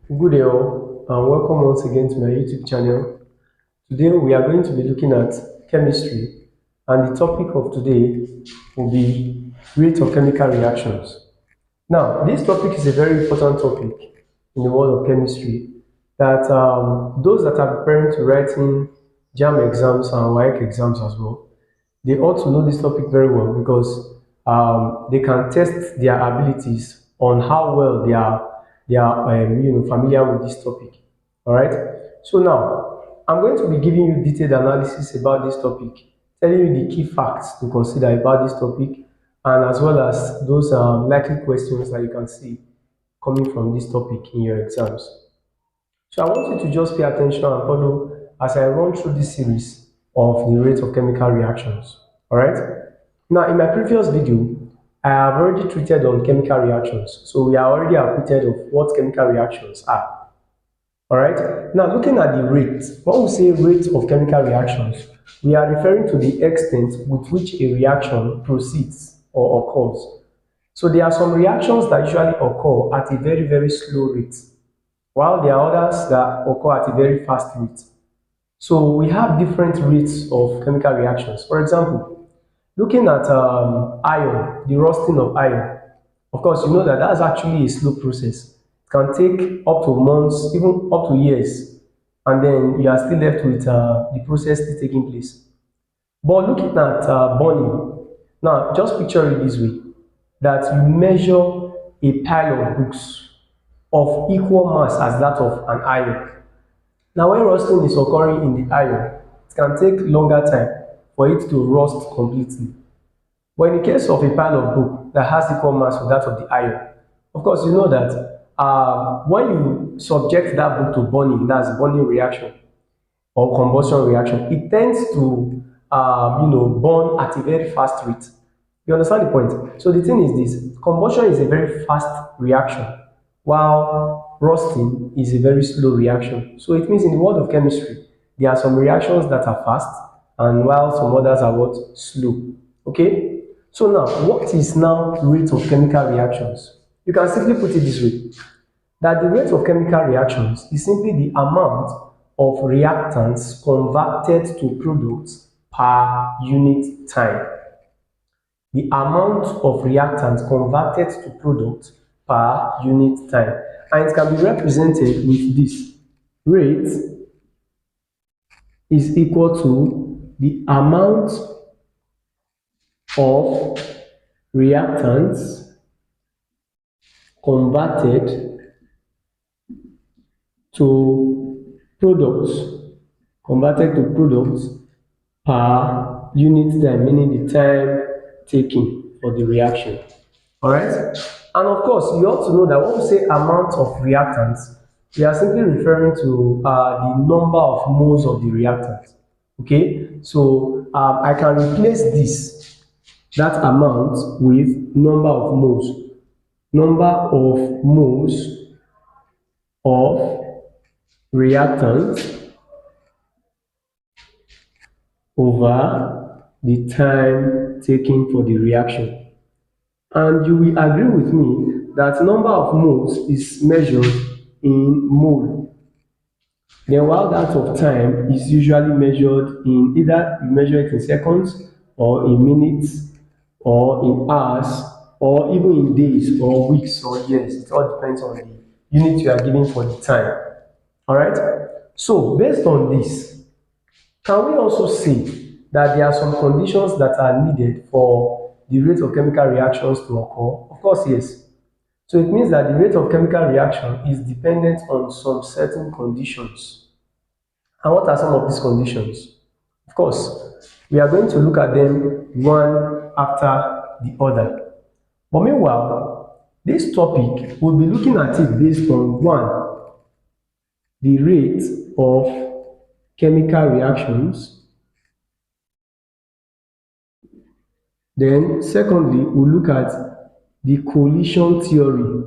Good day all, and welcome once again to my YouTube channel. Today we are going to be looking at chemistry, and the topic of today will be rate of chemical reactions. Now, this topic is a very important topic in the world of chemistry that those that are preparing to writing JAM exams and WAEC exams as well, they ought to know this topic very well because they can test their abilities on how well they are familiar with this topic. All right. So now I'm going to be giving you detailed analysis about this topic, telling you the key facts to consider about this topic, and as well as those likely questions that you can see coming from this topic in your exams. So I want you to just pay attention and follow as I run through this series of the rate of chemical reactions. All right. Now, in my previous video, I have already treated on chemical reactions. So we are already acquainted of what chemical reactions are. All right. Now, looking at the rate, when we say rate of chemical reactions, we are referring to the extent with which a reaction proceeds or occurs. So there are some reactions that usually occur at a very, very slow rate, while there are others that occur at a very fast rate. So we have different rates of chemical reactions. For example, looking at iron, the rusting of iron, of course, you know that that's actually a slow process. It can take up to months, even up to years, and then you are still left with the process still taking place. But looking at burning, now just picture it this way, that you measure a pile of books of equal mass as that of an iron. Now when rusting is occurring in the iron, it can take longer time for it to rust completely. But in the case of a pile of book that has equal mass with that of the iron, of course you know that when you subject that book to burning, that's burning reaction or combustion reaction, it tends to burn at a very fast rate. You understand the point? So the thing is this: combustion is a very fast reaction, while rusting is a very slow reaction. So it means in the world of chemistry, there are some reactions that are fast, and while some others are what slow. Okay. So now, what is now rate of chemical reactions? You can simply put it this way: that the rate of chemical reactions is simply the amount of reactants converted to products per unit time. The amount of reactants converted to products per unit time. And it can be represented with this: rate is equal to the amount of reactants converted to products converted to products per unit time, meaning the time taken for the reaction. All right. And of course, you ought to know that when we say amount of reactants, we are simply referring to the number of moles of the reactant. Okay. So I can replace that amount with number of moles. Number of moles of reactant over the time taken for the reaction. And you will agree with me that number of moles is measured in mole. Then while that of time is usually measured in either you measure it in seconds or in minutes or in hours or even in days or weeks or years. It all depends on the unit you are giving for the time. All right. So based on this, can we also say that there are some conditions that are needed for the rate of chemical reactions to occur? Of course, yes. So it means that the rate of chemical reaction is dependent on some certain conditions. And what are some of these conditions? Of course, we are going to look at them one after the other. But meanwhile, this topic will be looking at it based on one, the rate of chemical reactions. Then secondly, we'll look at the collision theory.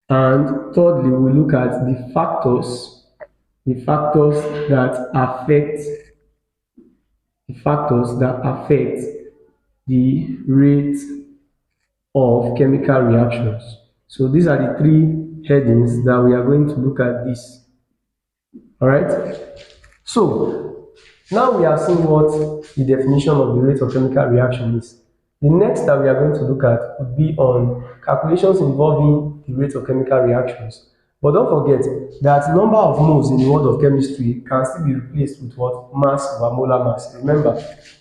And thirdly, we'll look at the factors that affect the rate of chemical reactions. So these are the three headings that we are going to look at this. All right. So now we have seen what the definition of the rate of chemical reaction is. The next that we are going to look at would be on calculations involving the rate of chemical reactions. But don't forget that number of moles in the world of chemistry can still be replaced with what? Mass over molar mass. Remember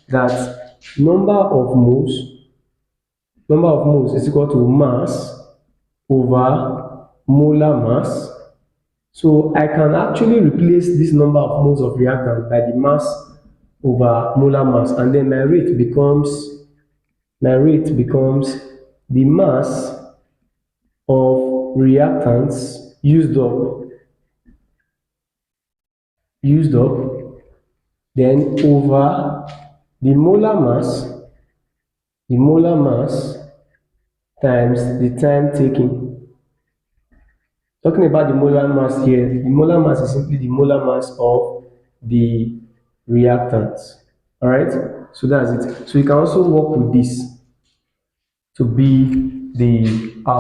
that number of moles is equal to mass over molar mass. So I can actually replace this number of moles of reactant by the mass over molar mass, and then my rate becomes the mass of reactants used up then over the molar mass times the time taken. Talking about the molar mass here, the molar mass is simply the molar mass of the reactants. All right, so that's it. So you can also work with this to be the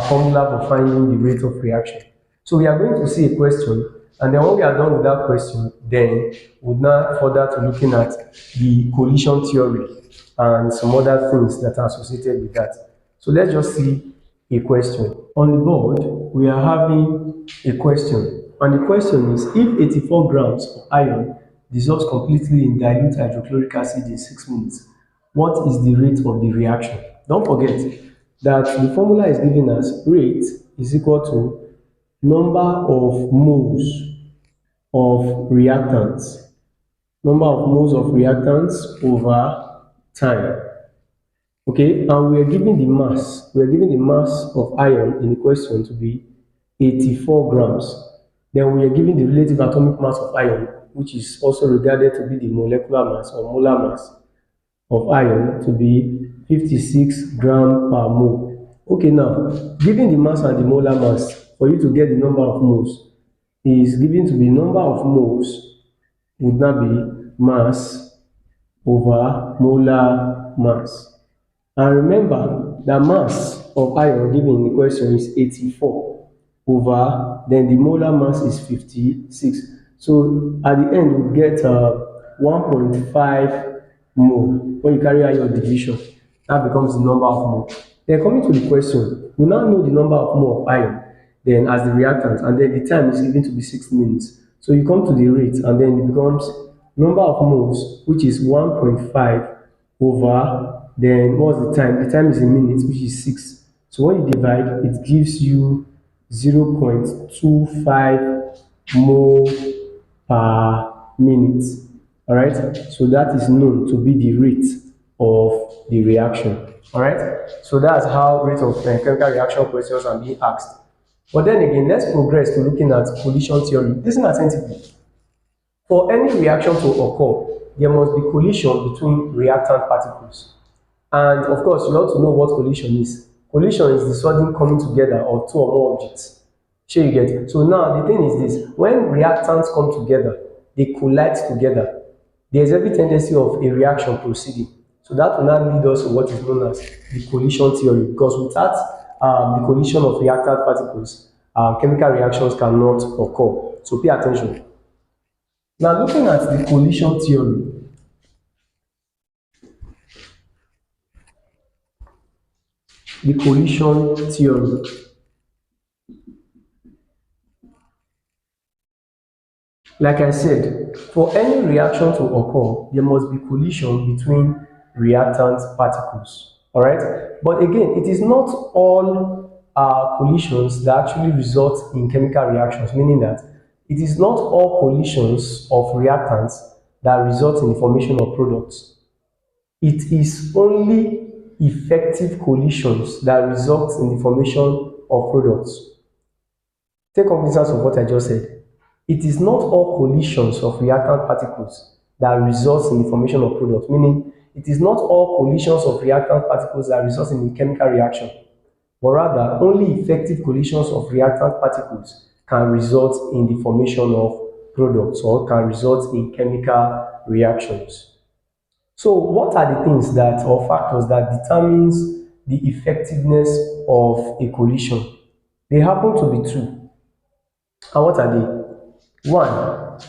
formula for finding the rate of reaction. So we are going to see a question, and then when we are done with that question, then we'll now further to looking at the collision theory and some other things that are associated with that. So let's just see a question. On the board, we are having a question, and the question is, if 84 grams of iron dissolves completely in dilute hydrochloric acid in 6 minutes, what is the rate of the reaction? Don't forget that the formula is given as rate is equal to number of moles of reactants, over time. Okay, and we are given the mass of iron in the question to be 84 grams. Then we are given the relative atomic mass of iron, which is also regarded to be the molecular mass or molar mass of iron, to be 56 gram per mole. Okay, now given the mass and the molar mass, for you to get the number of moles is given to be number of moles would now be mass over molar mass. And remember that mass of iron given in the question is 84 over, then the molar mass is 56. So at the end we get 1.5 mole. When you carry out your division, that becomes the number of mole. Then coming to the question, we now know the number of mole of iron then as the reactant, and then the time is given to be 6 minutes. So you come to the rate, and then it becomes number of moles, which is 1.5 over, then what's the time? The time is in minutes, which is 6. So when you divide, it gives you 0.25 mole per minute. All right, so that is known to be the rate of the reaction. All right, so that's how rate of chemical reaction questions are being asked. But then again, let's progress to looking at collision theory. Listen attentively. For any reaction to occur, there must be collision between reactant particles. And of course, you ought to know what collision is. Collision is the sudden coming together of two or more objects. Sure you get it? So now the thing is this: when reactants come together, they collide together. There is every tendency of a reaction proceeding. So that will now lead us to what is known as the collision theory. Because without the collision of reactant particles, chemical reactions cannot occur. So pay attention. Now looking at the collision theory, the collision theory. Like I said, for any reaction to occur, there must be collision between reactant particles. All right, but again, it is not all collisions that actually result in chemical reactions, meaning that it is not all collisions of reactants that result in the formation of products. It is only effective collisions that result in the formation of products. Take cognizance of what I just said. It is not all collisions of reactant particles that results in the formation of products, meaning it is not all collisions of reactant particles that result in a chemical reaction, but rather only effective collisions of reactant particles can result in the formation of products or can result in chemical reactions. So what are the things that or factors that determines the effectiveness of a collision? They happen to be two. And what are they? One,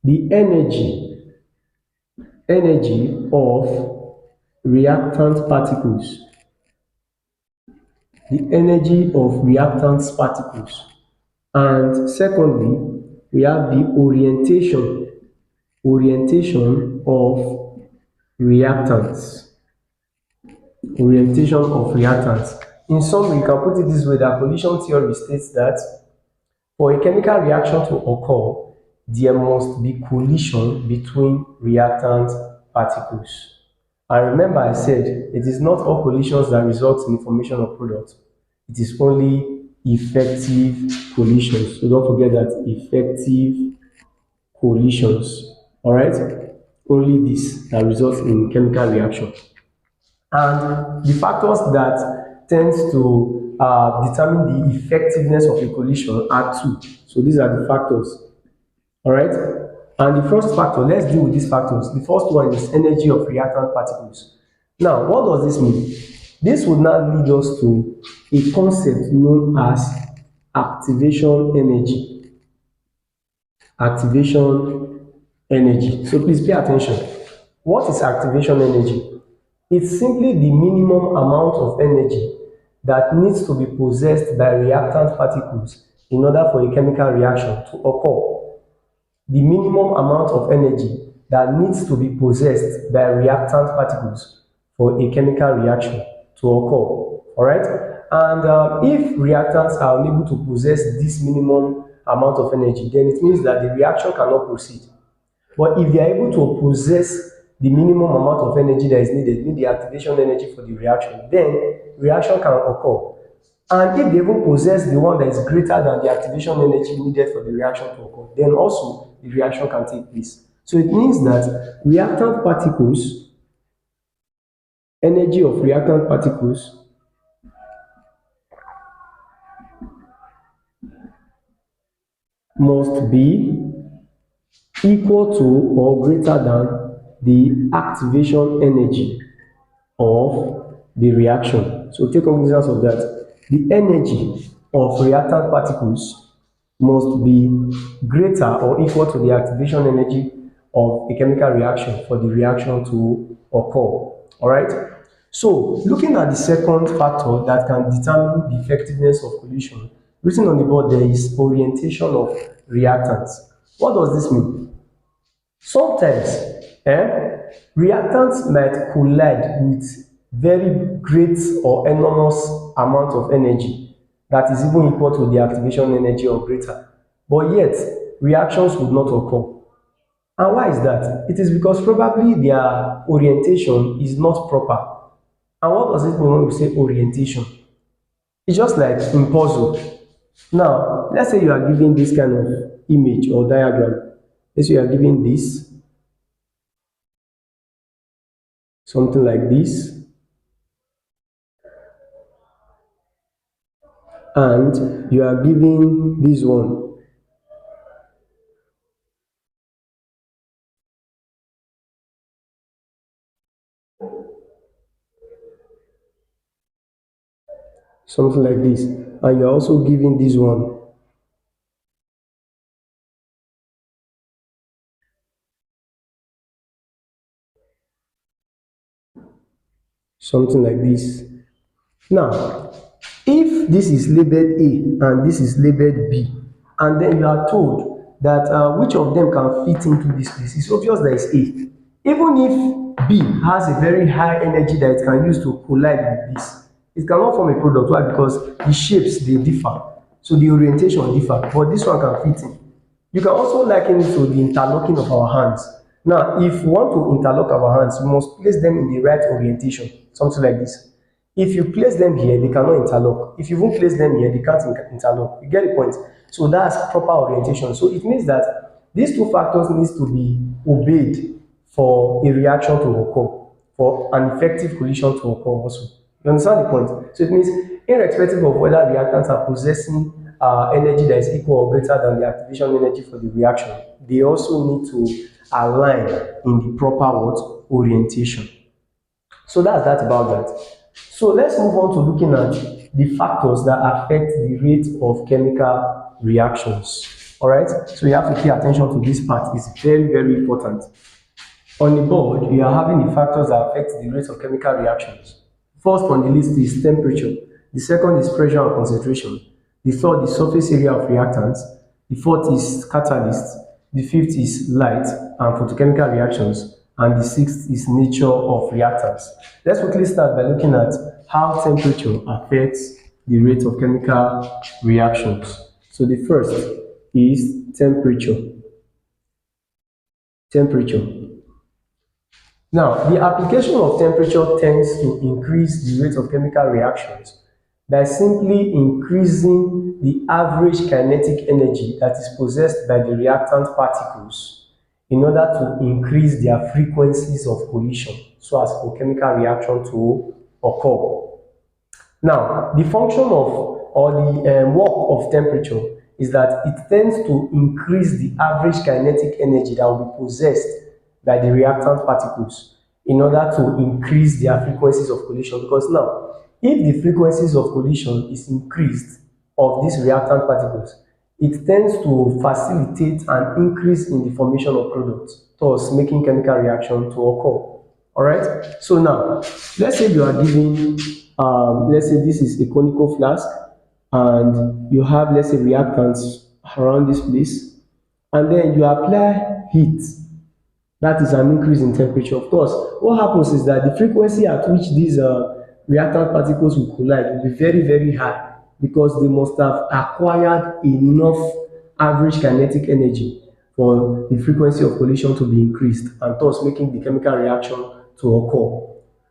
the energy of reactant particles. The energy of reactant particles. And secondly, we have the orientation of reactants. In summary, you can put it this way, that collision theory states that for a chemical reaction to occur, there must be collision between reactant particles. And remember, I said it is not all collisions that result in the formation of product. It is only effective collisions. So don't forget that, effective collisions. All right, only this that results in chemical reaction. And the factors that tend to determine the effectiveness of a collision are two. So these are the factors. All right. And the first factor, let's deal with these factors. The first one is energy of reactant particles. Now, what does this mean? This would now lead us to a concept known as activation energy. Activation energy. So please pay attention. What is activation energy? It's simply the minimum amount of energy that needs to be possessed by reactant particles in order for a chemical reaction to occur. The minimum amount of energy that needs to be possessed by reactant particles for a chemical reaction to occur. All right. And if reactants are unable to possess this minimum amount of energy, then it means that the reaction cannot proceed. But if they are able to possess the minimum amount of energy that is needed, the activation energy for the reaction, then reaction can occur. And if they even possess the one that is greater than the activation energy needed for the reaction to occur, then also the reaction can take place. So it means that reactant particles, energy of reactant particles must be equal to or greater than the activation energy of the reaction. So take cognizance of that. The energy of reactant particles must be greater or equal to the activation energy of a chemical reaction for the reaction to occur. All right. So looking at the second factor that can determine the effectiveness of collision, written on the board there is orientation of reactants. What does this mean? Sometimes reactants might collide with very great or enormous amount of energy that is even equal to the activation energy or greater, but yet reactions would not occur. And why is that? It is because probably their orientation is not proper. And what does it mean when we say orientation? It's just like in puzzle. Now, let's say you are given this kind of image or diagram. Let's say you are given this, something like this, and you are given this one. Something like this, and you are also given this one. Something like this. Now, if this is labeled A and this is labeled B, and then you are told that which of them can fit into this place, it's obvious that it's A. Even if B has a very high energy that it can use to collide with this, it cannot form a product. Why? Because the shapes they differ, so the orientation differ, but this one can fit in. You can also liken it to the interlocking of our hands. Now, if we want to interlock our hands, we must place them in the right orientation, something like this. If you place them here, they cannot interlock. If you even place them here, they can't interlock. You get the point? So that's proper orientation. So it means that these two factors need to be obeyed for a reaction to occur, for an effective collision to occur also. You understand the point? So it means irrespective of whether reactants are possessing energy that is equal or greater than the activation energy for the reaction, they also need to align in the proper what? Orientation. So that's that about that. So let's move on to looking at the factors that affect the rate of chemical reactions. All right, so you have to pay attention to this part. It's very, very important. On the board, you are having the factors that affect the rate of chemical reactions. First on the list is temperature. The second is pressure and concentration. The third is surface area of reactants. The fourth is catalyst. The fifth is light and photochemical reactions. And the sixth is nature of reactants. Let's quickly start by looking at how temperature affects the rate of chemical reactions. So the first is temperature. Temperature. Now, the application of temperature tends to increase the rate of chemical reactions by simply increasing the average kinetic energy that is possessed by the reactant particles in order to increase their frequencies of collision so as for chemical reaction to occur. Now, the function of or the work of temperature is that it tends to increase the average kinetic energy that will be possessed by the reactant particles in order to increase their frequencies of collision. Because now, if the frequencies of collision is increased of these reactant particles, it tends to facilitate an increase in the formation of products, thus making chemical reaction to occur. All right. So now, let's say you are given, let's say this is a conical flask, and you have, let's say, reactants around this place, and then you apply heat. That is an increase in temperature. Of course, what happens is that the frequency at which these reactant particles will collide will be very, very high because they must have acquired enough average kinetic energy for the frequency of collision to be increased and thus making the chemical reaction to occur.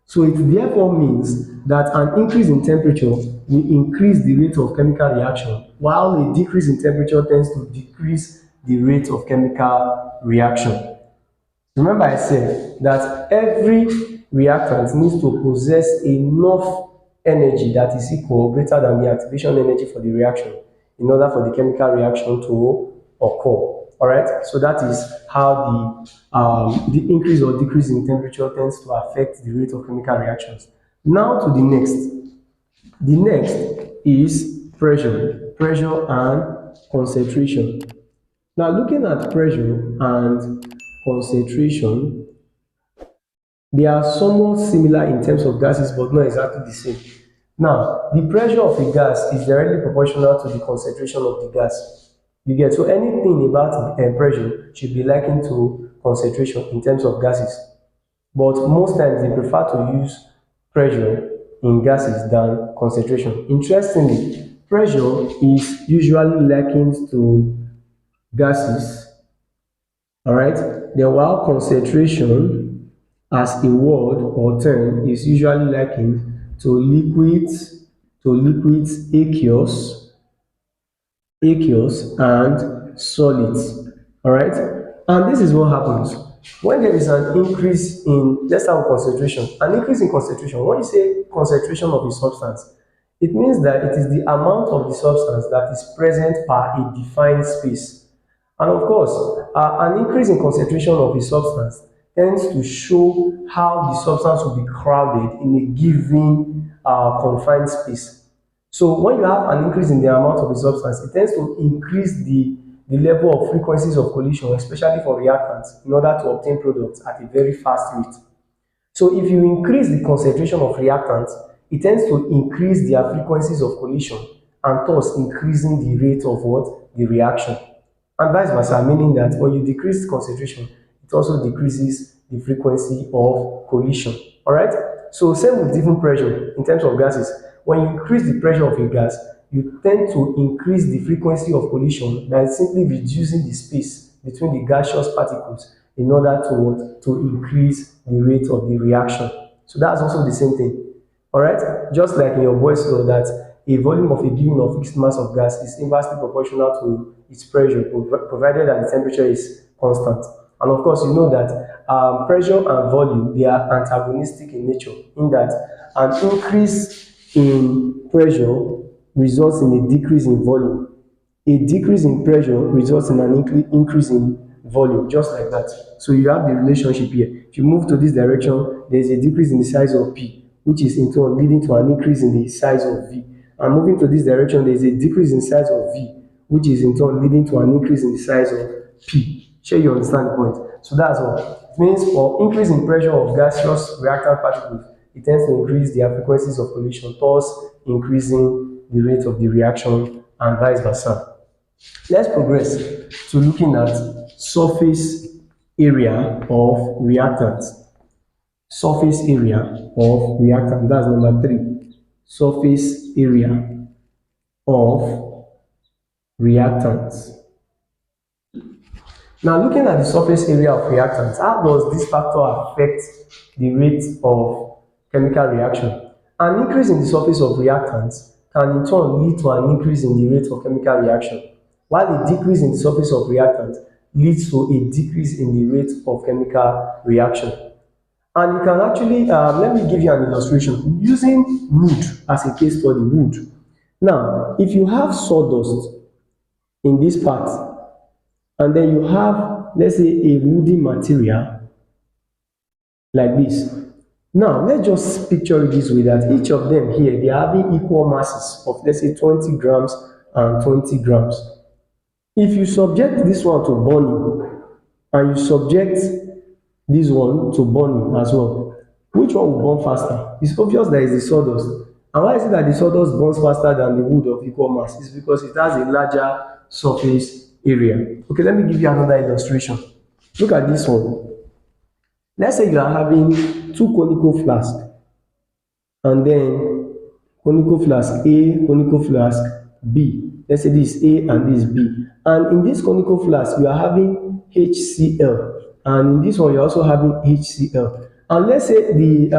So it therefore means that an increase in temperature will increase the rate of chemical reaction, while a decrease in temperature tends to decrease the rate of chemical reaction. Remember I said that every reactant needs to possess enough energy that is equal or greater than the activation energy for the reaction in order for the chemical reaction to occur. All right, so that is how the increase or decrease in temperature tends to affect the rate of chemical reactions. Now to the next. The next is pressure and concentration. Now looking at pressure and concentration, they are somewhat similar in terms of gases but not exactly the same. Now, the pressure of a gas is directly proportional to the concentration of the gas. You get, so anything about pressure should be likened to concentration in terms of gases. But most times they prefer to use pressure in gases than concentration. Interestingly, pressure is usually likened to gases, all right? Then while concentration as a word or term is usually likened to liquids, aqueous and solids. All right, and this is what happens when there is an increase in, let's start with concentration. An increase in concentration, when you say concentration of a substance, it means that it is the amount of the substance that is present per a defined space. And of course, an increase in concentration of a substance tends to show how the substance will be crowded in a given confined space. So when you have an increase in the amount of the substance, it tends to increase the level of frequencies of collision, especially for reactants, in order to obtain products at a very fast rate. So if you increase the concentration of reactants, it tends to increase their frequencies of collision and thus increasing the rate of what? The reaction. And vice versa, meaning that when you decrease the concentration, it also decreases the frequency of collision. All right? So same with different pressure in terms of gases. When you increase the pressure of a gas, you tend to increase the frequency of collision by simply reducing the space between the gaseous particles in order to increase the rate of the reaction. So that's also the same thing. All right, just like in your Boyle's law that a volume of a given or fixed mass of gas is inversely proportional to its pressure, provided that the temperature is constant. And of course, you know that pressure and volume, they are antagonistic in nature, in that an increase in pressure results in a decrease in volume. A decrease in pressure results in an increase in volume, just like that. So you have the relationship here. If you move to this direction, there is a decrease in the size of P, which is in turn leading to an increase in the size of V. and moving to this direction, there is a decrease in size of V, which is in turn leading to an increase in the size of P. Sure you understand the point. So that's all. It means for increase in pressure of gaseous reactant particles, it tends to increase their frequencies of collision, thus increasing the rate of the reaction and vice versa. Let's progress to looking at surface area of reactants. Surface area of reactant, that's number 3. Surface area of reactants. Now, looking at the surface area of reactants, how does this factor affect the rate of chemical reaction? An increase in the surface of reactants can in turn lead to an increase in the rate of chemical reaction, while a decrease in the surface of reactants leads to a decrease in the rate of chemical reaction. And you can actually, let me give you an illustration using wood as a case study. Wood. Now, if you have sawdust in this part, and then you have, let's say, a woody material like this. Now, let's just picture it this way, that each of them here, they are having equal masses of, let's say, 20 grams and 20 grams. If you subject this one to burning, and you subject this one to burning as well, which one will burn faster? It's obvious that it's the sawdust. And why is it that the sawdust burns faster than the wood of equal mass? It's because it has a larger surface area. Okay, let me give you another illustration. Look at this one. Let's say you are having 2 conical flasks, and then conical flask A, conical flask B. Let's say this is A and this is B. And in this conical flask, you are having HCl, and in this one, you're also having HCl. And let's say the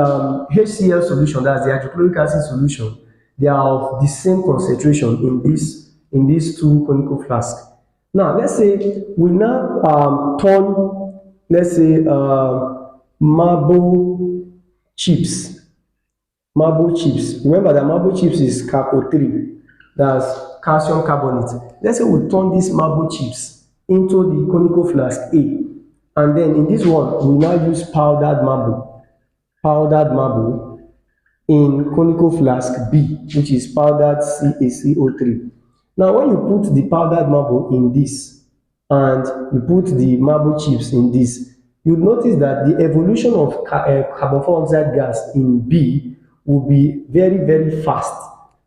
HCl solution, that's the hydrochloric acid solution, they are of the same concentration in these 2 conical flasks. Now, let's say we now turn, let's say, marble chips. Marble chips. Remember that marble chips is CaCO3, that's calcium carbonate. Let's say we turn these marble chips into the conical flask A, and then in this one, we now use powdered marble in conical flask B, which is powdered CaCO3. Now, when you put the powdered marble in this and you put the marble chips in this, you notice that the evolution of carbon dioxide gas in B will be very, very fast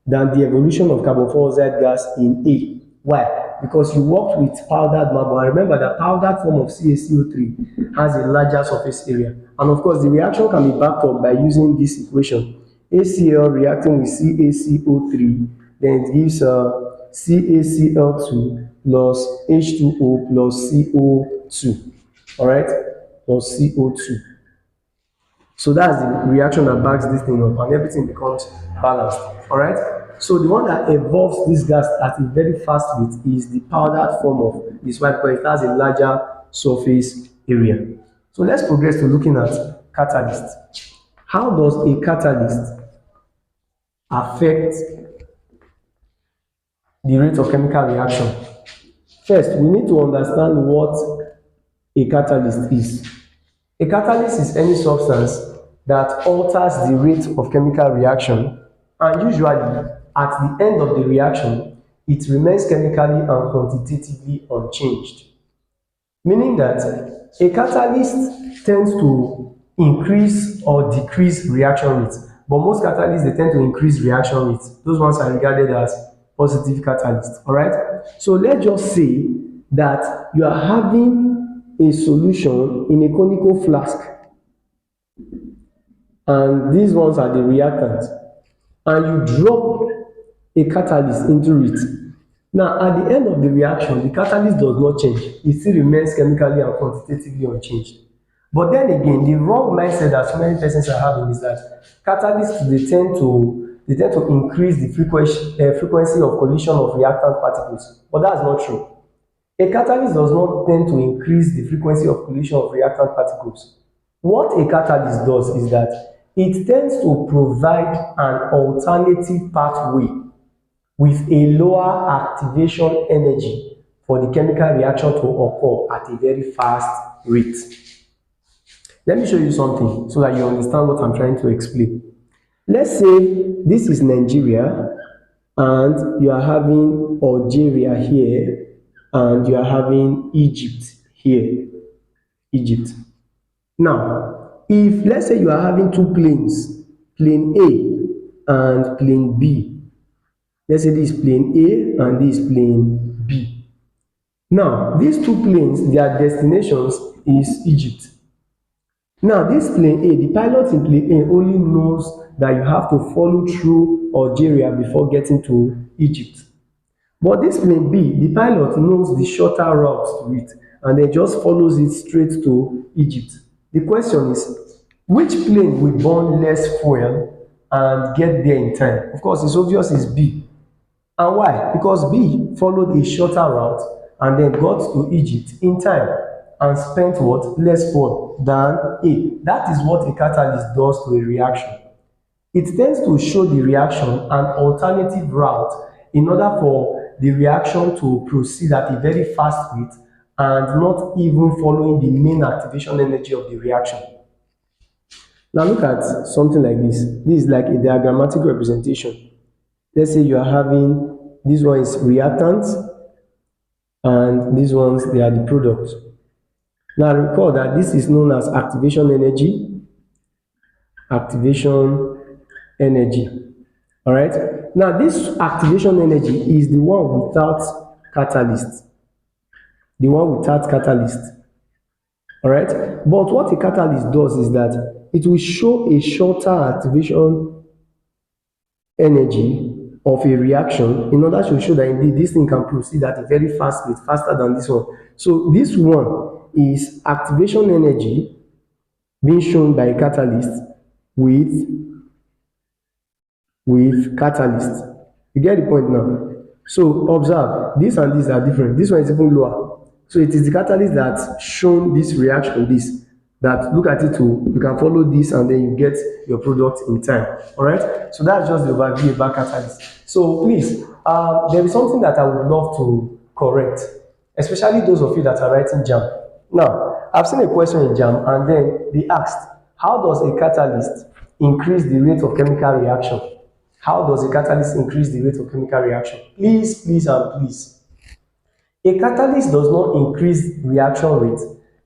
than the evolution of carbon dioxide gas in A. Why? Because you worked with powdered marble. And remember that powdered form of CaCO3 has a larger surface area. And of course, the reaction can be backed up by using this equation. HCl reacting with CaCO3, then it gives CaCl2 plus H2O plus CO2. All right, plus CO2. So that's the reaction that backs this thing up, and everything becomes balanced. All right. So the one that evolves this gas at a very fast rate is the powdered form of this one, because it has a larger surface area. So let's progress to looking at catalyst. How does a catalyst affect the rate of chemical reaction? First, we need to understand what a catalyst is. A catalyst is any substance that alters the rate of chemical reaction, and usually at the end of the reaction, it remains chemically and quantitatively unchanged. Meaning that a catalyst tends to increase or decrease reaction rate, but most catalysts, they tend to increase reaction rate. Those ones are regarded as positive catalysts. All right. So let's just say that you are having a solution in a conical flask, and these ones are the reactants, and you drop a catalyst into it. Now, at the end of the reaction, the catalyst does not change. It still remains chemically and quantitatively unchanged. But then again, the wrong mindset that so many persons are having is that catalysts, they tend to increase the frequency of collision of reactant particles. But that's not true. A catalyst does not tend to increase the frequency of collision of reactant particles. What a catalyst does is that it tends to provide an alternative pathway with a lower activation energy for the chemical reaction to occur at a very fast rate. Let me show you something so that you understand what I'm trying to explain. Let's say this is Nigeria, and you are having Algeria here, and you are having Egypt here. Egypt. Now, if let's say you are having two planes, plane A and plane B. Let's say this is plane A and this is plane B. Now, these two planes, their destinations is Egypt. Now, this plane A, the pilot in plane A only knows that you have to follow through Algeria before getting to Egypt. But this plane B, the pilot knows the shorter route to it and then just follows it straight to Egypt. The question is, which plane will burn less fuel and get there in time? Of course, it's obvious it's B. And why? Because B followed a shorter route and then got to Egypt in time and spent what? Less fuel than A. That is what a catalyst does to a reaction. It tends to show the reaction an alternative route in order for the reaction to proceed at a very fast rate and not even following the main activation energy of the reaction. Now look at something like this. This is like a diagrammatic representation. Let's say you are having, this one is reactants and these ones, they are the product. Now recall that this is known as activation energy. All right. Now this activation energy is the one without catalyst. The one without catalyst. All right. But what a catalyst does is that it will show a shorter activation energy of a reaction in order to show that indeed this thing can proceed at a very fast rate, faster than this one. So this one is activation energy being shown by a catalyst with catalyst. You get the point now? So observe, this and this are different. This one is even lower. So it is the catalyst that's shown this reaction, this, that look at it too, you can follow this and then you get your product in time. All right? So that's just the overview about catalyst. So please, there is something that I would love to correct, especially those of you that are writing JAM. Now, I've seen a question in JAM and then they asked, how does a catalyst increase the rate of chemical reaction? How does a catalyst increase the rate of chemical reaction? Please, please, and please. A catalyst does not increase reaction rate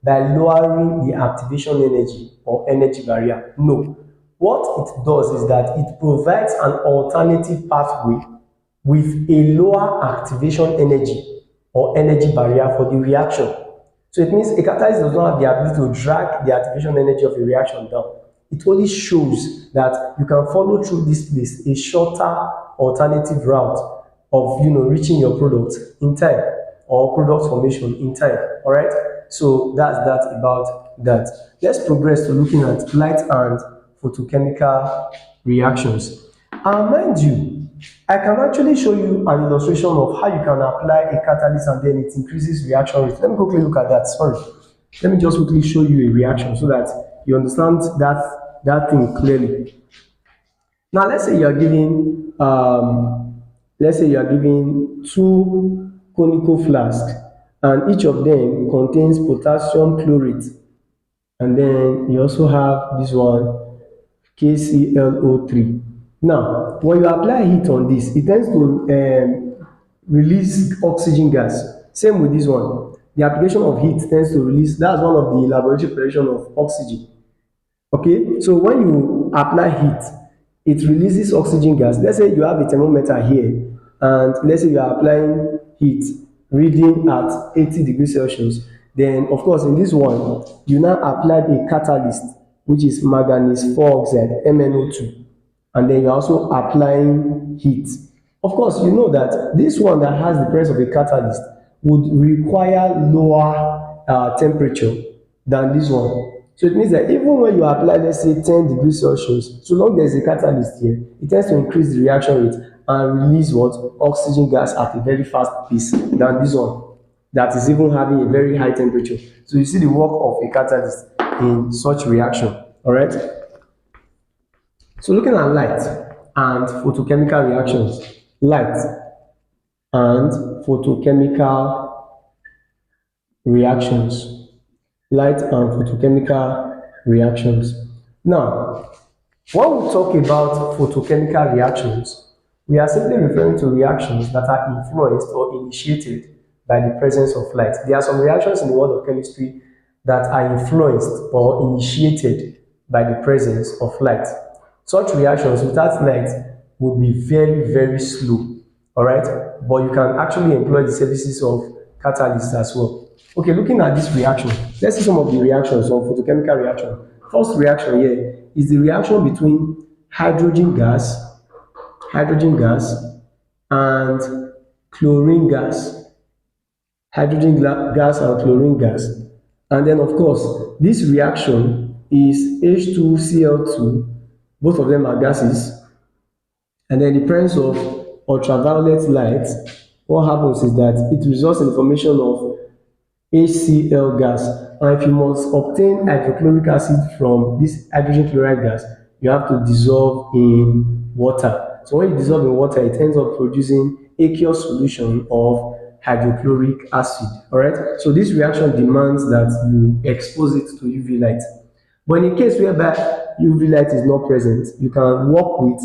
by lowering the activation energy or energy barrier. No. What it does is that it provides an alternative pathway with a lower activation energy or energy barrier for the reaction. So it means a catalyst does not have the ability to drag the activation energy of a reaction down. It only shows that you can follow through this place, a shorter alternative route of reaching your product in time or product formation in time. All right. So that's that about that. Let's progress to looking at light and photochemical reactions. And mind you, I can actually show you an illustration of how you can apply a catalyst and then it increases reaction rate. Let me quickly look at that. Sorry. Let me just quickly show you a reaction so that you understand that thing clearly. Now let's say you are giving two conical flasks and each of them contains potassium chlorate, and then you also have this one, KClO3. Now when you apply heat on this, it tends to release oxygen gas. Same with this one. The application of heat tends to release, that's one of the laboratory preparation of oxygen. Okay, so when you apply heat, it releases oxygen gas. Let's say you have a thermometer here, and let's say you are applying heat reading at 80 degrees Celsius. Then, of course, in this one, you now applied a catalyst, which is manganese 4 oxide, MnO2, and then you're also applying heat. Of course, you know that this one that has the presence of a catalyst would require lower temperature than this one. So it means that even when you apply, let's say 10 degrees Celsius, so long there is a catalyst here, it tends to increase the reaction rate and release what? Oxygen gas at a very fast pace than this one that is even having a very high temperature. So you see the work of a catalyst in such reaction. All right. So looking at light and photochemical reactions, light and photochemical reactions, light and photochemical reactions. Now, when we talk about photochemical reactions, We are simply referring to reactions that are influenced or initiated by the presence of light. There are some reactions in the world of chemistry that are influenced or initiated by the presence of light. Such reactions without light would be very, very slow. All right, but you can actually employ the services of catalysts as well. Okay, looking at this reaction, let's see some of the reactions of photochemical reaction. First reaction here is the reaction between hydrogen gas, hydrogen gas and chlorine gas, gas and chlorine gas. And then of course, this reaction is H2Cl2, both of them are gases. And then the presence of ultraviolet light, what happens is that it results in the formation of HCl gas. And if you must obtain hydrochloric acid from this hydrogen chloride gas, you have to dissolve in water. So when you dissolve in water, it ends up producing aqueous solution of hydrochloric acid. All right. So this reaction demands that you expose it to UV light. But in a case whereby UV light is not present, you can work with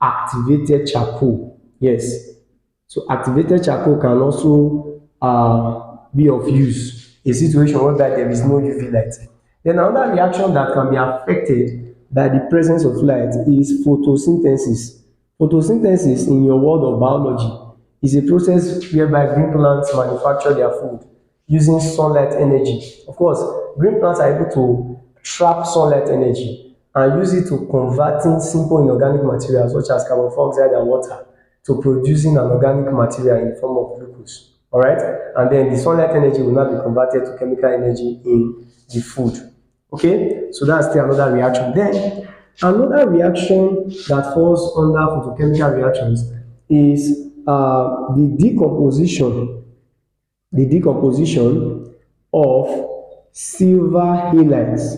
activated charcoal. Yes. So activated charcoal can also be of use in a situation whereby there is no UV light. Then another reaction that can be affected by the presence of light is photosynthesis. Photosynthesis in your world of biology is a process whereby green plants manufacture their food using sunlight energy. Of course, green plants are able to trap sunlight energy and use it to converting simple inorganic materials such as carbon dioxide and water to producing an organic material in the form of glucose. All right, and then the sunlight energy will now be converted to chemical energy in the food. Okay, so that's still another reaction. Then another reaction that falls under photochemical reactions is the decomposition of silver halides.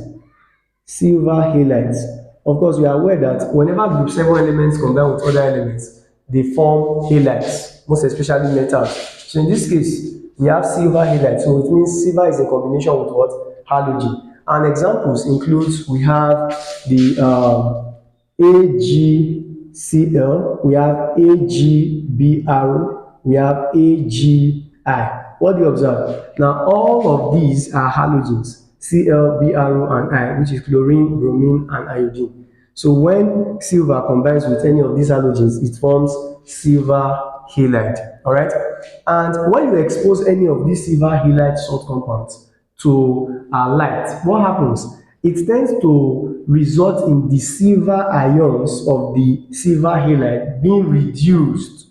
Silver halides. Of course, we are aware that whenever group 7 elements combine with other elements, they form halides, most especially metals. So in this case, we have silver halide. So it means silver is in combination with what? Halogen. And examples includes we have the AgCl, we have AgBr, we have AgI. What do you observe? Now all of these are halogens, Cl, Br, and I, which is chlorine, bromine, and iodine. So when silver combines with any of these halogens, it forms silver halide. All right. And when you expose any of these silver halide salt compounds to light, what happens? It tends to result in the silver ions of the silver halide being reduced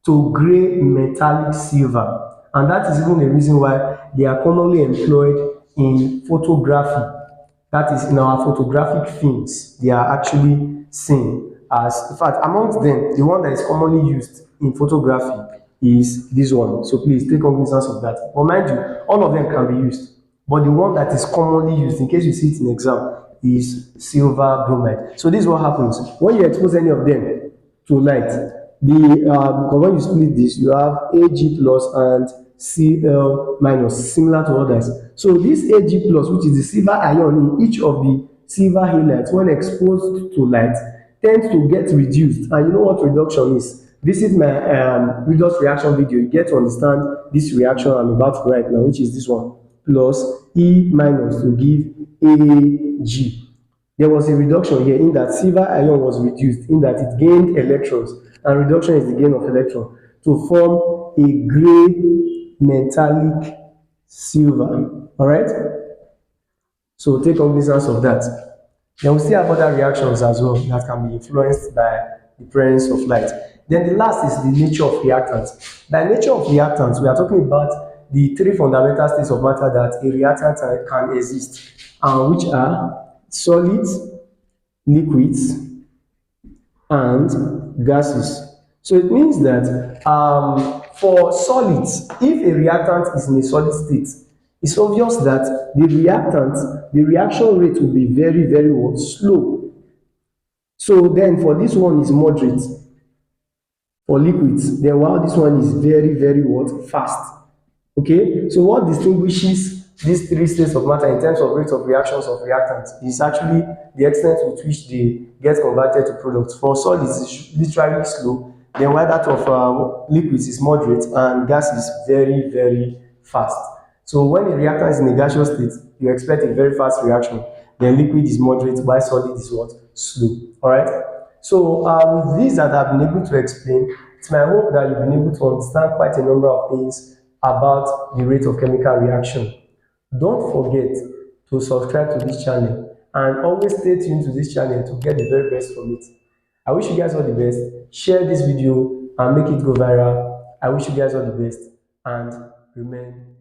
to gray metallic silver. And that is even the reason why they are commonly employed in photography. That is, in our photographic films, they are actually seen as, in fact, amongst them, the one that is commonly used in photography is this one. So please take cognizance of that. But mind you, all of them can be used. But the one that is commonly used, in case you see it in exam, is silver bromide. So this is what happens when you expose any of them to light. Because when you split this, you have Ag plus and Cl minus, similar to others. So this Ag plus, which is the silver ion in each of the silver halides, when exposed to light, tends to get reduced. And you know what reduction is? Visit my redox reaction video. You get to understand this reaction I'm about to write now, which is this one, plus E minus to give Ag. There was a reduction here in that silver ion was reduced, in that it gained electrons, and reduction is the gain of electron, to form a gray metallic silver. All right. So take cognizance of that. Then we still have other reactions as well that can be influenced by the presence of light. Then the last is the nature of reactants. By nature of reactants, we are talking about the three fundamental states of matter that a reactant can exist, which are solids, liquids, and gases. So it means that for solids, if a reactant is in a solid state, it's obvious that the reaction rate will be very, very slow. So then for this one is moderate for liquids, then while this one is very, very fast. Okay, so what distinguishes these three states of matter in terms of rate of reactions of reactants is actually the extent with which they get converted to products. For solids, it's literally slow. Then while that of liquids is moderate and gas is very, very fast. So when a reactant is in a gaseous state, you expect a very fast reaction. Then liquid is moderate, while solid is what? Slow. All right. So with this that I've been able to explain, it's my hope that you've been able to understand quite a number of things about the rate of chemical reaction. Don't forget to subscribe to this channel and always stay tuned to this channel to get the very best from it. I wish you guys all the best. Share this video and make it go viral. I wish you guys all the best and remain